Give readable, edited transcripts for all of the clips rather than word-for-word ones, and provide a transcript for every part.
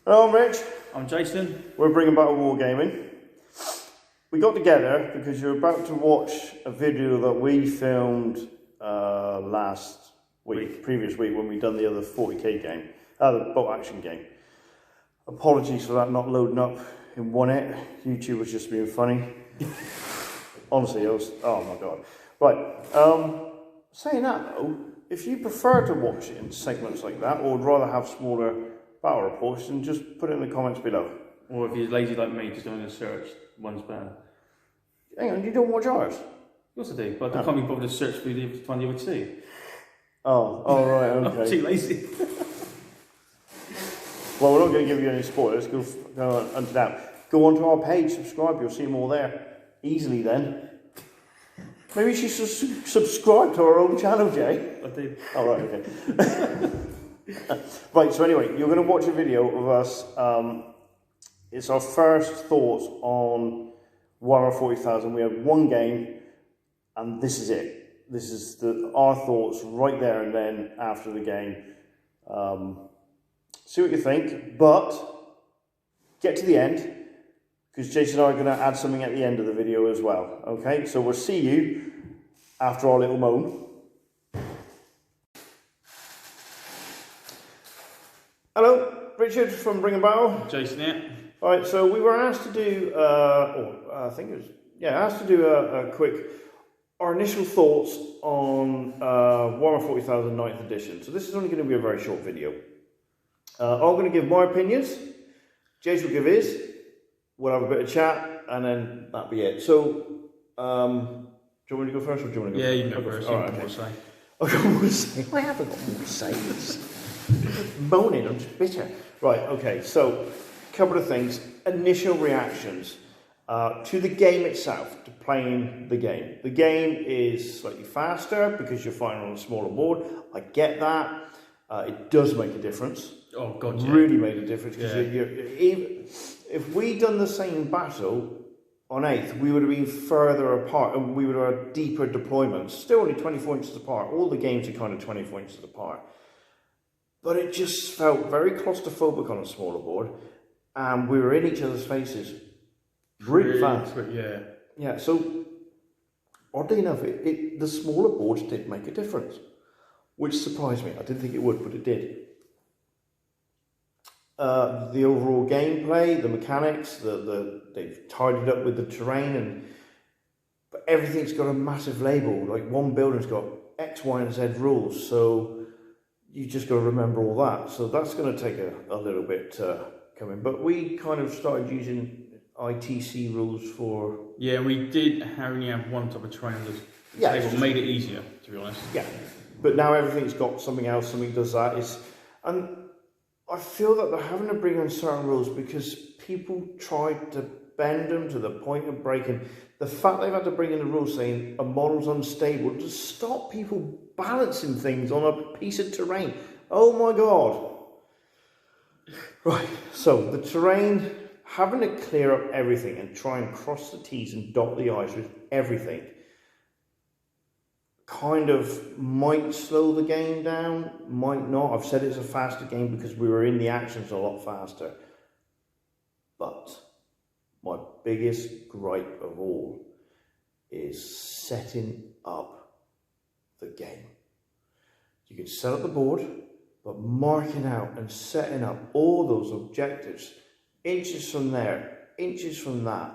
Hello, I'm Rich. I'm Jason. We're bringing back Wargaming. We got together because you're about to watch a video that we filmed previous week when we done the other 40k game, the boat action game. Apologies for that not loading up in one hit. YouTube was just being funny. Honestly, it was, oh my god. Right, saying that though, if you prefer to watch it in segments like that, or would rather have smaller battle reports, then just put it in the comments below. Or if you're lazy like me, just doing a search, one's better. Hang on, you don't watch ours? Of course I do, but I can't be bothered to search for the find the other two. Oh, right, okay. I'm too lazy. Well, we're not going to give you any spoilers. Go on to that. Go onto our page, subscribe. You'll see them all there easily. Then maybe you should subscribe to our own channel, Jay. I did. Oh, right, okay. Right. So anyway, you're going to watch a video of us. It's our first thoughts on Warhammer 40,000. We had one game, and this is it. This is our thoughts right there and then after the game. See what you think, but get to the end, because Jason and I are going to add something at the end of the video as well. Okay, so we'll see you after our little moan. Hello, Richard from Bring a Barrel. Jason here. All right, so we were asked to do, asked to do a quick, our initial thoughts on Warhammer 40,000 9th edition. So this is only going to be a very short video. I'm going to give my opinions, Jace will give his, we'll have a bit of chat, and then that'll be it. So, do you want me to go first, or do you want to go first? Yeah, you can go first. All right, okay. More to say. I've got more to say. I haven't got more to say. It's moaning, I'm just bitter. Right, okay, so, a couple of things. Initial reactions to the game itself, to playing the game. The game is slightly faster because you're fighting on a smaller board. I get that. It does make a difference. Oh god, yeah. Really made a difference, because if we'd done the same battle on 8th, we would have been further apart and we would have had deeper deployments. Still only 24 inches apart. All the games are kind of 24 inches apart. But it just felt very claustrophobic on a smaller board, and we were in each other's faces really fast. Yeah. Yeah, so oddly enough, the smaller boards did make a difference, which surprised me. I didn't think it would, but it did. The overall gameplay, the mechanics, they've tidied up with the terrain, but everything's got a massive label. Like one building's got X, Y, and Z rules, so you just got to remember all that. So that's going to take a little bit coming. But we kind of started using ITC rules for. Yeah, we did only have one type of terrain. It made it easier, to be honest. Yeah, but now everything's got something else. Something does that. And I feel that they're having to bring in certain rules because people tried to bend them to the point of breaking. The fact they've had to bring in the rules saying a model's unstable to stop people balancing things on a piece of terrain. Oh my god. Right, so the terrain, having to clear up everything and try and cross the T's and dot the I's with everything, kind of might slow the game down, might not. I've said it's a faster game because we were in the actions a lot faster. But my biggest gripe of all is setting up the game. You can set up the board, but marking out and setting up all those objectives, inches from there, inches from that.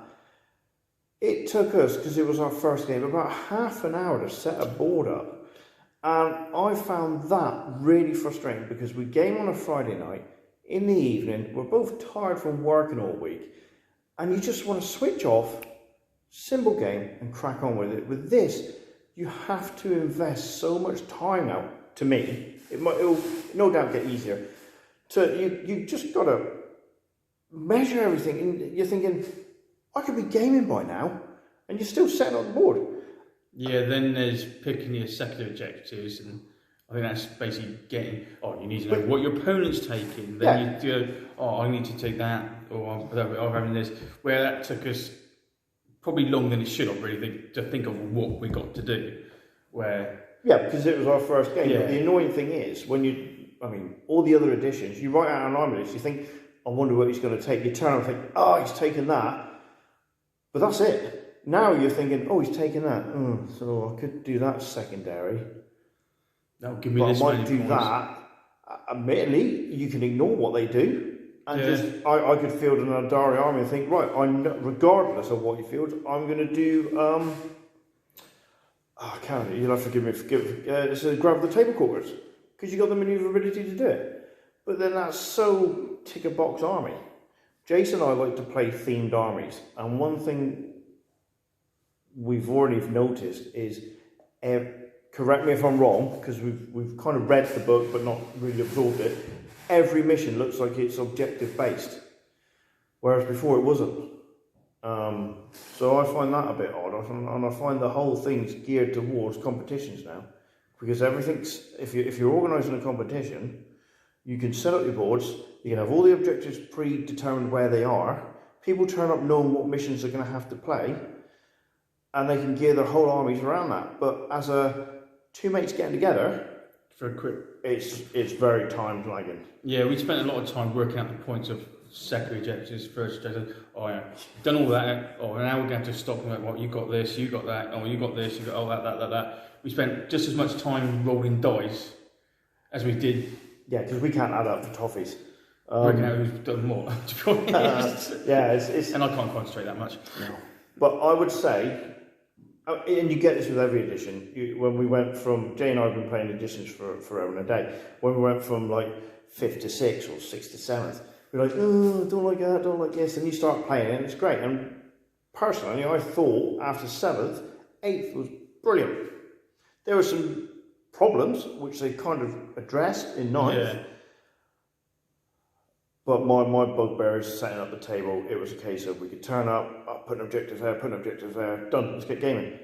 It took us, because it was our first game, about half an hour to set a board up. And I found that really frustrating because we game on a Friday night, in the evening, we're both tired from working all week, and you just want to switch off, simple game, and crack on with it. With this, you have to invest so much time now, to me. It'll no doubt get easier. You just got to measure everything, and you're thinking, I could be gaming by now, and you're still setting up the board. Yeah, then there's picking your secondary objectives, and I think that's basically getting, you need to know what your opponent's taking. Then you go, I need to take that, or I'm having this. Where that took us probably longer than it should have, really, to think of what we got to do. Yeah, because it was our first game. Yeah. But the annoying thing is, all the other editions, you write out an army list, you think, I wonder what he's going to take. You turn and think, oh, he's taken that. But that's it. Now you're thinking, oh, he's taken that. So I could do that secondary. That'll give me but this I might many do points. that. Admittedly, you can ignore what they do. And just, I could field an Andari army and think, right, regardless of what you field, I'm going to do, I can't, you'll have to forgive me, grab the table quarters. Because you've got the maneuverability to do it. But then that's so tick a box army. Jason and I like to play themed armies. And one thing we've already noticed is, correct me if I'm wrong, because we've kind of read the book but not really absorbed it, every mission looks like it's objective based. Whereas before it wasn't. So I find that a bit odd, and I find the whole thing's geared towards competitions now, because everything's, if you're organising a competition, you can set up your boards, you can have all the objectives predetermined where they are, people turn up knowing what missions they're going to have to play, and they can gear their whole armies around that. But as two mates getting together, for a quick, it's very time lagging. Yeah, we spent a lot of time working out the points of secondary objectives, first objectives. Oh yeah, done all that. Oh, now we're going to stop and like, well, you got this, you got that. Oh, you got this, you got that. We spent just as much time rolling dice as we did. Yeah, because we can't add up the toffees. Working out who's done more. To be honest. Yeah, it's and I can't concentrate that much. No. But I would say, and you get this with every edition. When we went from, Jay and I have been playing editions for forever and a day. When we went from like 5th to 6th or 6th to 7th, we're like, oh, don't like that, don't like this, and you start playing it, and it's great. And personally, I thought after 7th, 8th was brilliant. There were some problems which they kind of addressed in 9th. Yeah. But my bugbear is setting up the table. It was a case of we could turn up, put an objective there, done, let's get gaming.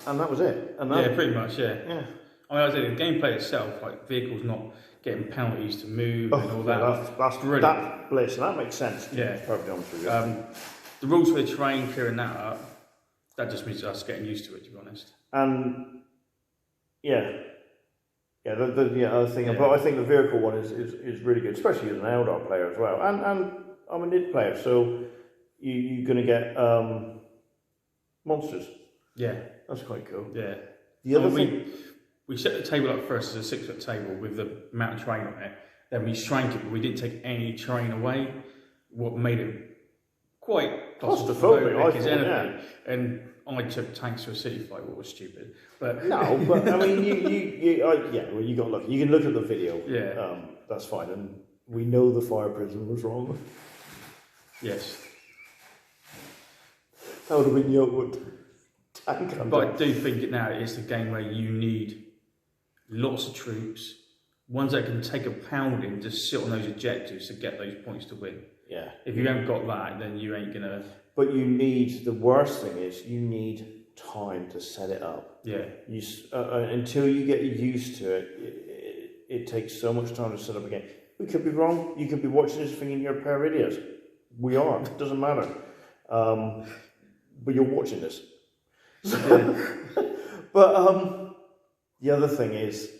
And that was it. And that, yeah, pretty much, yeah. Yeah. I mean, I was saying, the gameplay itself, like vehicles not getting penalties to move and all that. That's brilliant. That bliss, and that makes sense. Yeah. Perfectly honest with you. The rules for the terrain, clearing that up, that just means us getting used to it, to be honest. And the other thing, but I think the vehicle one is really good, especially as an Eldar player as well. And I'm a NID player, so you're going to get monsters. Yeah. That's quite cool. Yeah. The other thing... We set the table up first as a 6-foot table with the amount of terrain on it. Then we shrank it, but we didn't take any terrain away. What made it quite claustrophobic, I thought, anything. Yeah. And I took tanks to a city fight, what was stupid. But no, but I mean, you got lucky. You can look at the video. Yeah. That's fine. And we know the fire prison was wrong. Yes. That would have been your tank. But I do think now it's the game where you need lots of troops, ones that can take a pounding to sit on those objectives to get those points to win. Yeah. If you haven't got that, then you ain't gonna. But you need, the worst thing is you need time to set it up. Yeah. Until you get used to it, it takes so much time to set up a game. We could be wrong. You could be watching this thinking you're a pair of idiots. We are. It doesn't matter. But you're watching this. But the other thing is,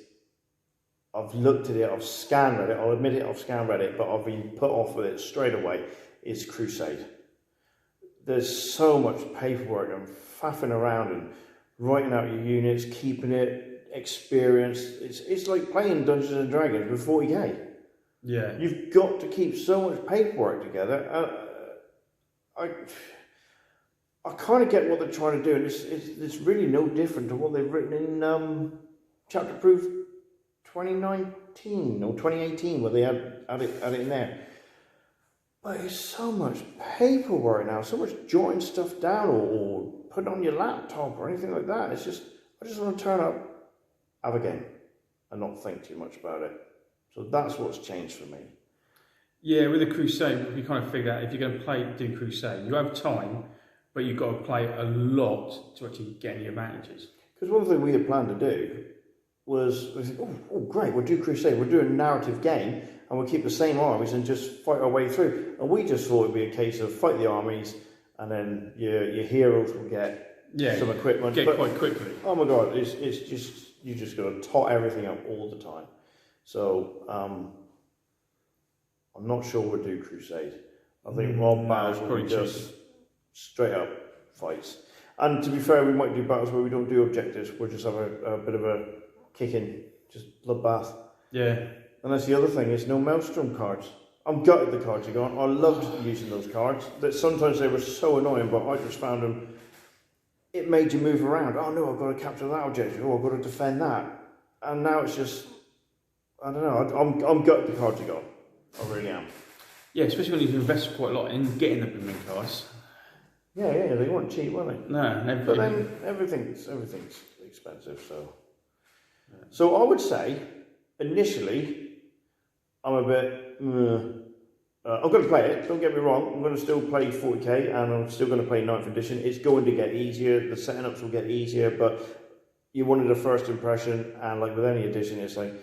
I've looked at it, I've scanned Reddit, I'll admit it, I've scanned Reddit, but I've been put off with it straight away, is Crusade. There's so much paperwork and faffing around and writing out your units, keeping it experienced. It's like playing Dungeons and Dragons with 40k. Yeah. You've got to keep so much paperwork together. I kind of get what they're trying to do, and it's really no different to what they've written in Chapter Proof 2019 or 2018, where they had it in there. But it's so much paperwork now, so much jotting stuff down or putting on your laptop or anything like that. It's just, I just want to turn up, have a game, and not think too much about it. So that's what's changed for me. Yeah, with the Crusade, you kind of figure out if you're going to do Crusade, you have time, but you've got to play a lot to actually get any advantages. Because one thing we had planned to do was, we think, oh great, we'll do Crusade, we'll do a narrative game, and we'll keep the same armies and just fight our way through. And we just thought it'd be a case of fight the armies, and then your heroes will get some equipment. Quite quickly. Oh my god, it's just, you just got to tot everything up all the time. So, I'm not sure we'll do Crusade. I think all battles will be just straight up fights. And to be fair, we might do battles where we don't do objectives. We'll just have a bit of a kick in, just bloodbath. Yeah. And that's the other thing, is no Maelstrom cards. I'm gutted the cards are gone. I loved using those cards. That sometimes they were so annoying, but I just found them, it made you move around. Oh no, I've got to capture that objective. Oh, I've got to defend that. And now it's just, I don't know, I'm gutted the cards are gone. I really am. Yeah, especially when you invest quite a lot in getting the blooming cards. Yeah, they weren't cheap, were they? No, but then everything's expensive, so. Yeah. So I would say, initially, I'm a bit, I'm going to play it, don't get me wrong, I'm going to still play 40k and I'm still going to play 9th edition. It's going to get easier, the setting-ups will get easier, but you wanted a first impression, and like with any edition, it's like,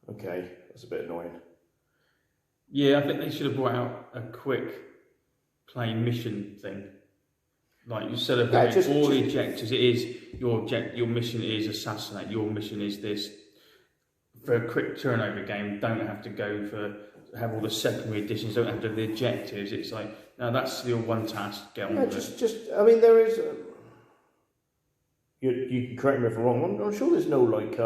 okay, that's a bit annoying. Yeah, I think they should have brought out a quick play mission thing. Like, instead of having all the objectives, it is your mission is assassinate, your mission is this. For a quick turnover game, don't have to go for have all the secondary additions, don't have to do the objectives. It's like, no, that's your one task, get on with it. Just I mean, there is you can correct me if I'm wrong, I'm sure there's no like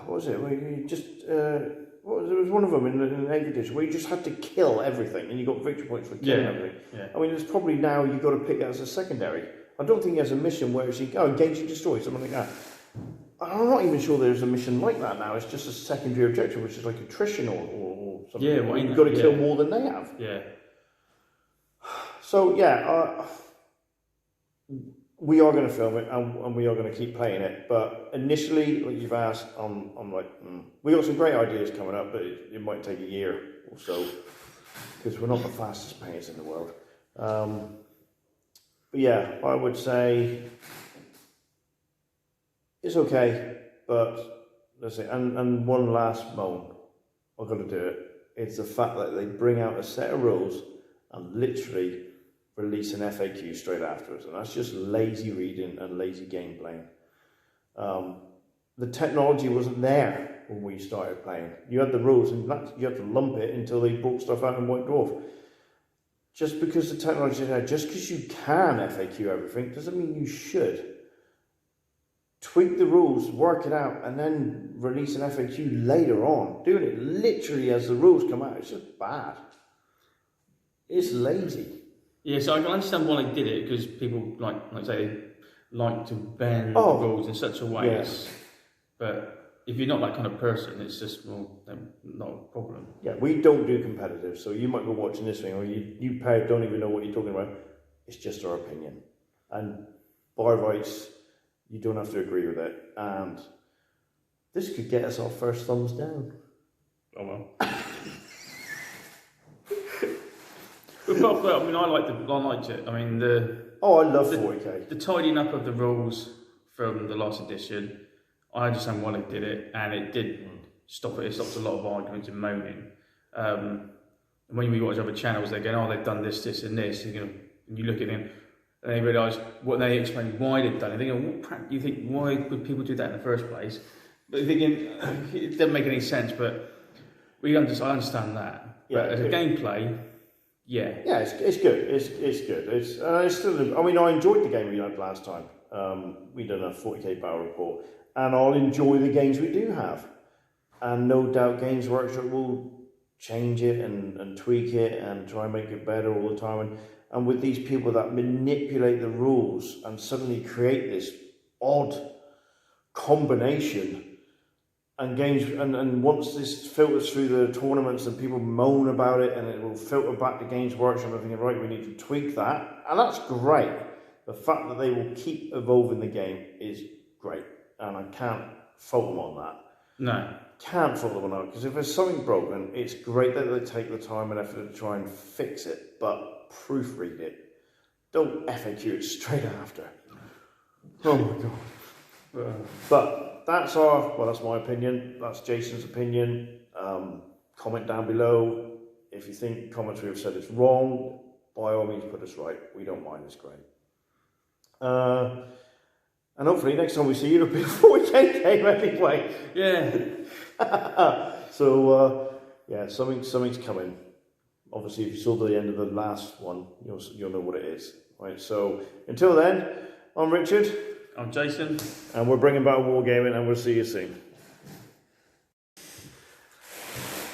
what was it, where you just there was one of them in the 8th edition where you just had to kill everything and you got victory points for killing everything. Yeah. I mean, there's probably now you've got to pick that as a secondary. I don't think there's a mission where it's engage and destroy, something like that. I'm not even sure there's a mission like that now. It's just a secondary objective, which is like attrition or something. Yeah, well, you've got to kill more than they have. Yeah. So yeah, we are going to film it and we are going to keep playing it. But initially, like you've asked, I'm like, we got some great ideas coming up, but it might take a year or so because we're not the fastest players in the world. But yeah, I would say it's okay, but let's see. And one last moan, I've got to do it. It's the fact that they bring out a set of rules and literally release an FAQ straight afterwards, and that's just lazy reading and lazy game playing. The technology wasn't there when we started playing. You had the rules, and you had to lump it until they brought stuff out in White Dwarf. Just because the technology is there, just because you can FAQ everything, doesn't mean you should. Tweak the rules, work it out, and then release an FAQ later on. Doing it literally as the rules come out, it's just bad. It's lazy. Yeah, so I can understand why they did it, because people like say, like to bend the rules in such a way. Yes. But if you're not that kind of person, it's just not a problem. Yeah, we don't do competitive, so you might be watching this thing, or you don't even know what you're talking about. It's just our opinion, and by rights, you don't have to agree with it. And this could get us our first thumbs down. Oh well. But I mean, I liked it. I mean, I love 40k. The tidying up of the rules from the last edition, I understand why they did it, and it did stop it. It stops a lot of arguments and moaning. And when we watch other channels, they're going, "Oh, they've done this, this, and this." And you look at them, and they realise what they explain why they've done it. They go, "What you think? Why would people do that in the first place?" But thinking it doesn't make any sense. But I understand that. Yeah, but as a gameplay. Yeah, it's good. It's good. It's still. I mean, I enjoyed the game we had last time. We done a 40k battle report, and I'll enjoy the games we do have. And no doubt, Games Workshop will change it and tweak it and try and make it better all the time. And with these people that manipulate the rules and suddenly create this odd combination. And games, and once this filters through the tournaments and people moan about it, and it will filter back to Games Workshop, I'm thinking, right, we need to tweak that, and that's great. The fact that they will keep evolving the game is great, and I can't fault them on that. No. Can't fault them on that, because if there's something broken, it's great that they take the time and effort to try and fix it, but proofread it. Don't FAQ it straight after. Oh my God. But that's my opinion. That's Jason's opinion. Comment down below. If you think comments we have said is wrong, by all means put us right. We don't mind, it's great. And hopefully next time we see you, it'll be a 40k game anyway. Yeah. So yeah, something's coming. Obviously, if you saw the end of the last one, you'll know what it is, right? So until then, I'm Richard. I'm Jason. And we're bringing back Wargaming, and we'll see you soon.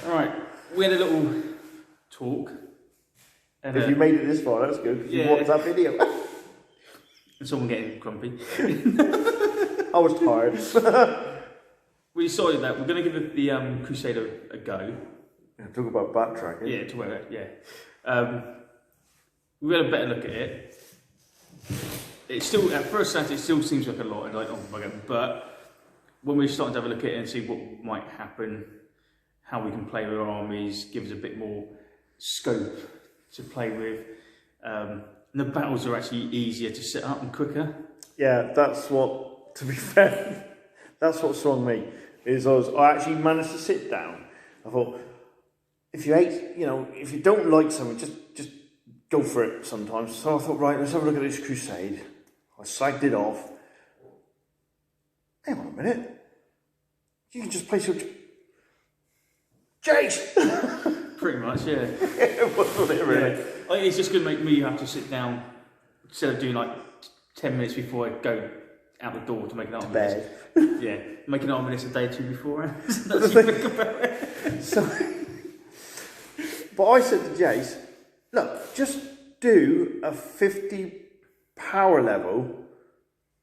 Alright, we had a little talk. And, if you made it this far, that's good. You watched that video. And someone getting grumpy. I was tired. We decided that we're going to give the Crusader a go. Yeah, talk about backtracking. Yeah, to where, yeah. We had a better look at it. It still, at first glance, it still seems like a lot, like, oh my God, but when we're starting to have a look at it and see what might happen, how we can play with our armies, give us a bit more scope to play with. And the battles are actually easier to set up and quicker. Yeah, that's what, to be fair, that's what swung me. I actually managed to sit down. I thought, if you don't like something, just go for it sometimes. So I thought, right, let's have a look at this Crusade. I sagged it off. Hang on a minute. You can just play some Jace! Pretty much, yeah. Wasn't it really? Yeah. It's just going to make me have to sit down instead of doing like 10 minutes before I go out the door to make an army list. Yeah, make an army list a day or two before. That's think about it. But I said to Jace, look, just do a 50 power level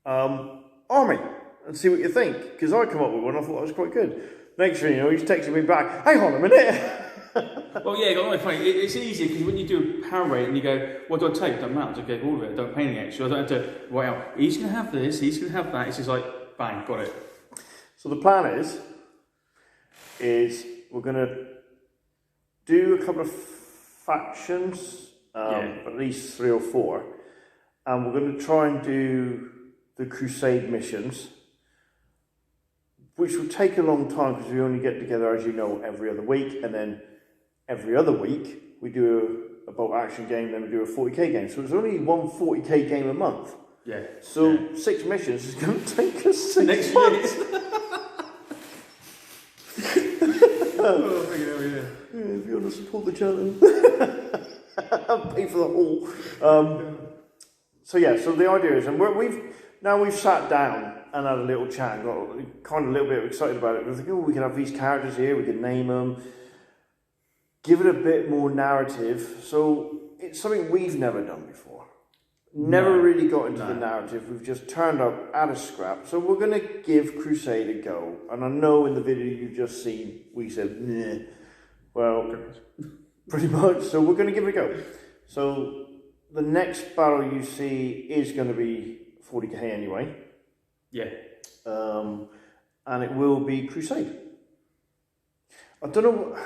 army and see what you think. Because I come up with one, I thought that was quite good. Next thing you know, he's texting me back, hang on a minute. Well, yeah, funny. It's easy because when you do a power rate and you go, what do I take? Don't matter, just get all of it. Don't pay any extra. I don't have to write out, he's going to have this, he's going to have that. It's just like, bang, got it. So the plan is we're going to do a couple of factions, at least 3 or 4, and we're going to try and do the Crusade missions, which will take a long time because we only get together, as you know, every other week, and then every other week we do a bolt action game, then we do a 40k game. So it's only one 40k game a month. Yeah. So 6 missions is going to take us 6 months. If you want to support the channel, pay for the hall. So yeah, so the idea is, and we've sat down and had a little chat, got kind of a little bit excited about it. We're thinking, oh, we can have these characters here, we can name them, give it a bit more narrative. So it's something we've never done before. Never really got into the narrative. We've just turned up at a scrap. So we're going to give Crusade a go. And I know in the video you've just seen, we said, nah. Well, pretty much. So we're going to give it a go. So the next battle you see is going to be 40k anyway. Yeah. And it will be Crusade. I don't know.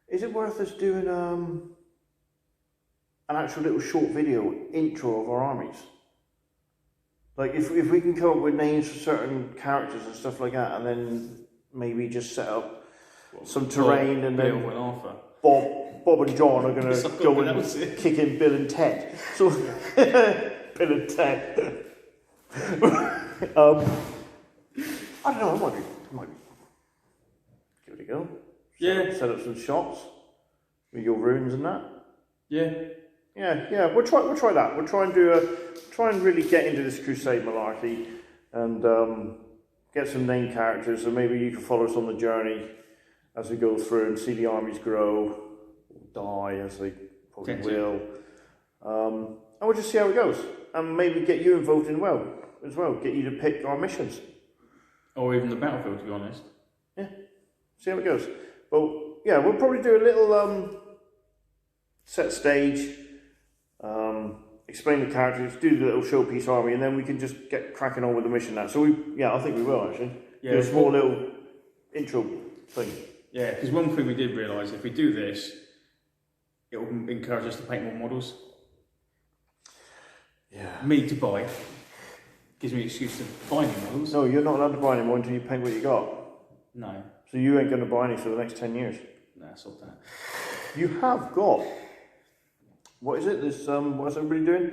Is it worth us doing an actual little short video intro of our armies? Like if we can come up with names for certain characters and stuff like that, and then maybe just set up some terrain, and then Bob and John are going to go and kick in Bill and Ted. So Bill and Ted. I don't know. I might give it a go. Set up some shots with your runes and that. Yeah. We'll try that. We'll try and really get into this Crusade malarkey and get some named characters, so maybe you can follow us on the journey as we go through and see the armies grow or die, as they probably will. And we'll just see how it goes, and maybe get you involved as well. Get you to pick our missions, or even the battlefield, to be honest. Yeah, see how it goes. Well, yeah, we'll probably do a little set stage, explain the characters, do the little showpiece army, and then we can just get cracking on with the mission now. So I think we will actually. Yeah, do a small little intro thing. Yeah, because one thing we did realise, if we do this, it will encourage us to paint more models. Yeah. Me to buy. Gives me an excuse to buy new models. No, you're not allowed to buy any more until you paint what you got. No. So you ain't going to buy any for the next 10 years. Nah, sort that. You have got, what is it? What's everybody doing?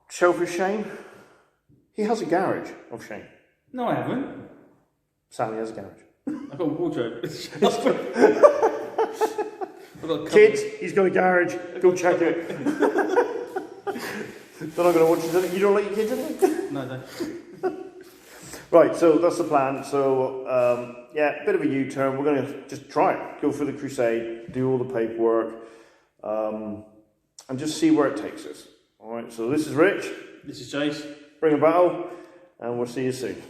Shellfish Shane? He has a garage of Shane. No, I haven't. Sally has a garage. I've got a wardrobe. I've got a Kids, he's got a garage. Go check it. They're not going to watch it. You don't let your kids in it? No, no. Right, so that's the plan. So, yeah, bit of a U-turn. We're going to just try it. Go for the crusade, do all the paperwork, and just see where it takes us. All right, so this is Rich. This is Jace. Bring a battle, and we'll see you soon.